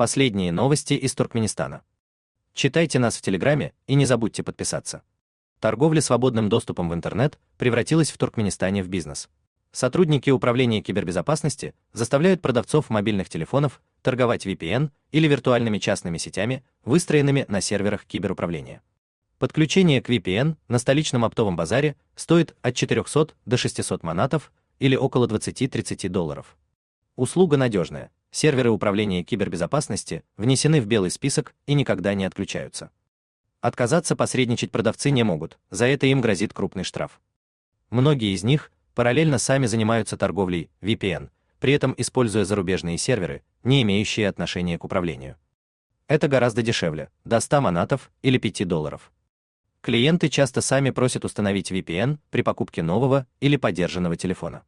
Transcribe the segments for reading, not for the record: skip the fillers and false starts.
Последние новости из Туркменистана. Читайте нас в Телеграме и не забудьте подписаться. Торговля свободным доступом в интернет превратилась в Туркменистане в бизнес. Сотрудники управления кибербезопасности заставляют продавцов мобильных телефонов торговать VPN или виртуальными частными сетями, выстроенными на серверах киберуправления. Подключение к VPN на столичном оптовом базаре стоит от 400 до 600 манатов или около $20-30. Услуга надежная. Серверы управления кибербезопасности внесены в белый список и никогда не отключаются. Отказаться посредничать продавцы не могут, за это им грозит крупный штраф. Многие из них параллельно сами занимаются торговлей VPN, при этом используя зарубежные серверы, не имеющие отношения к управлению. Это гораздо дешевле, до 100 манатов или $5. Клиенты часто сами просят установить VPN при покупке нового или подержанного телефона.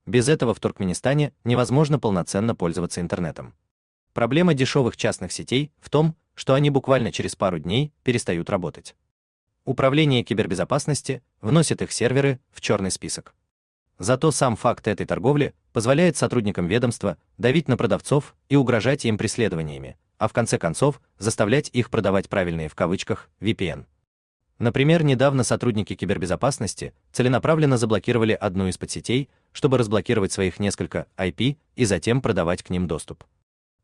Без этого в Туркменистане невозможно полноценно пользоваться интернетом. Проблема дешевых частных сетей в том, что они буквально через пару дней перестают работать. Управление кибербезопасности вносит их серверы в черный список. Зато сам факт этой торговли позволяет сотрудникам ведомства давить на продавцов и угрожать им преследованиями, а в конце концов заставлять их продавать правильные в кавычках VPN. Например, недавно сотрудники кибербезопасности целенаправленно заблокировали одну из подсетей, чтобы разблокировать своих несколько IP и затем продавать к ним доступ.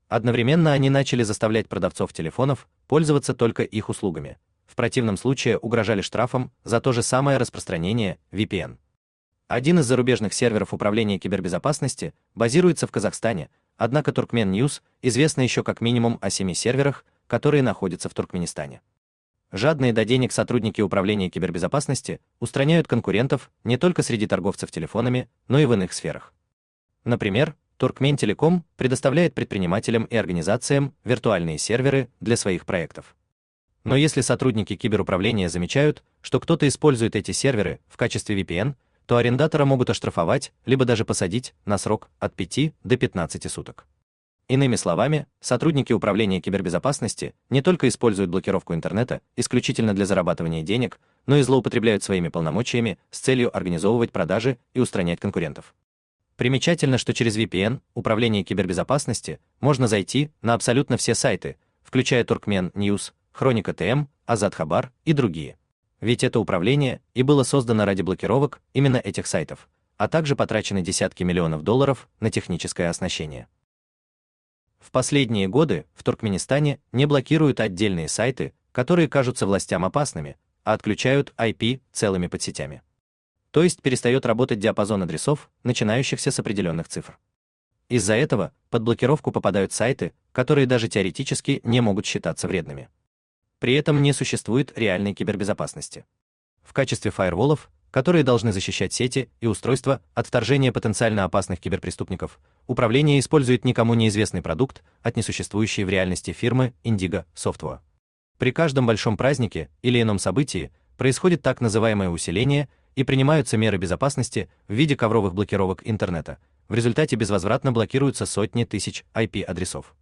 Одновременно они начали заставлять продавцов телефонов пользоваться только их услугами. В противном случае угрожали штрафом за то же самое распространение VPN. Один из зарубежных серверов управления кибербезопасности базируется в Казахстане, однако Turkmen News известно еще как минимум о 7 серверах, которые находятся в Туркменистане. Жадные до денег сотрудники управления кибербезопасности устраняют конкурентов не только среди торговцев телефонами, но и в иных сферах. Например, Туркмен-Телеком предоставляет предпринимателям и организациям виртуальные серверы для своих проектов. Но если сотрудники киберуправления замечают, что кто-то использует эти серверы в качестве VPN, то арендатора могут оштрафовать, либо даже посадить на срок от 5 до 15 суток. Иными словами, сотрудники управления кибербезопасности не только используют блокировку интернета исключительно для зарабатывания денег, но и злоупотребляют своими полномочиями с целью организовывать продажи и устранять конкурентов. Примечательно, что через VPN управление кибербезопасности можно зайти на абсолютно все сайты, включая Turkmen News, Хроника ТМ, Азат Хабар и другие. Ведь это управление и было создано ради блокировок именно этих сайтов, а также потрачены десятки миллионов долларов на техническое оснащение. В последние годы в Туркменистане не блокируют отдельные сайты, которые кажутся властям опасными, а отключают IP целыми подсетями. То есть перестает работать диапазон адресов, начинающихся с определенных цифр. Из-за этого под блокировку попадают сайты, которые даже теоретически не могут считаться вредными. При этом не существует реальной кибербезопасности. В качестве фаерволов, которые должны защищать сети и устройства от вторжения потенциально опасных киберпреступников, управление использует никому неизвестный продукт от несуществующей в реальности фирмы Indigo Software. При каждом большом празднике или ином событии происходит так называемое усиление и принимаются меры безопасности в виде ковровых блокировок интернета. В результате безвозвратно блокируются сотни тысяч IP-адресов.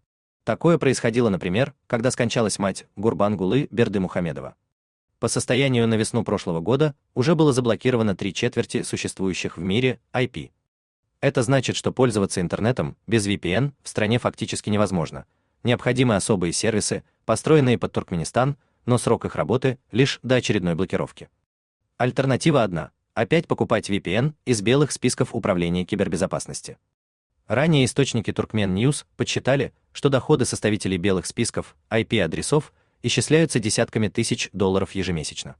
Такое происходило, например, когда скончалась мать Гурбангулы Бердымухамедова. По состоянию на весну прошлого года уже было заблокировано 3/4 существующих в мире IP. Это значит, что пользоваться интернетом без VPN в стране фактически невозможно. Необходимы особые сервисы, построенные под Туркменистан, но срок их работы лишь до очередной блокировки. Альтернатива одна – опять покупать VPN из белых списков управления кибербезопасности. Ранее источники Turkmen News подсчитали, что доходы составителей белых списков IP-адресов исчисляются десятками тысяч долларов ежемесячно.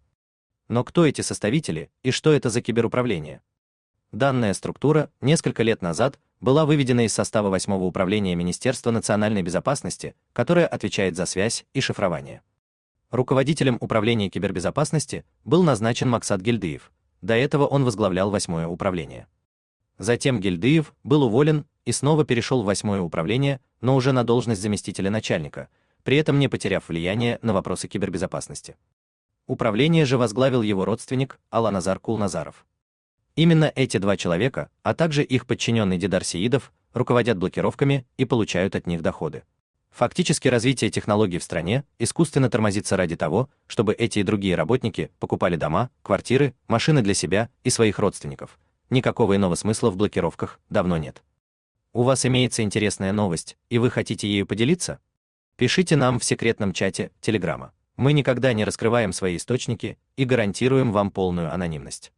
Но кто эти составители и что это за киберуправление? Данная структура несколько лет назад была выведена из состава 8-го управления Министерства национальной безопасности, которое отвечает за связь и шифрование. Руководителем управления кибербезопасности был назначен Максат Гильдыев. До этого он возглавлял 8-е управление. Затем Гильдыев был уволен и снова перешел в 8-е управление, но уже на должность заместителя начальника, при этом не потеряв влияние на вопросы кибербезопасности. Управление же возглавил его родственник Аланазар Кулназаров. Именно эти два человека, а также их подчиненный Дидар Сеидов, руководят блокировками и получают от них доходы. Фактически развитие технологий в стране искусственно тормозится ради того, чтобы эти и другие работники покупали дома, квартиры, машины для себя и своих родственников. Никакого иного смысла в блокировках давно нет. У вас имеется интересная новость, и вы хотите ею поделиться? Пишите нам в секретном чате Телеграма. Мы никогда не раскрываем свои источники и гарантируем вам полную анонимность.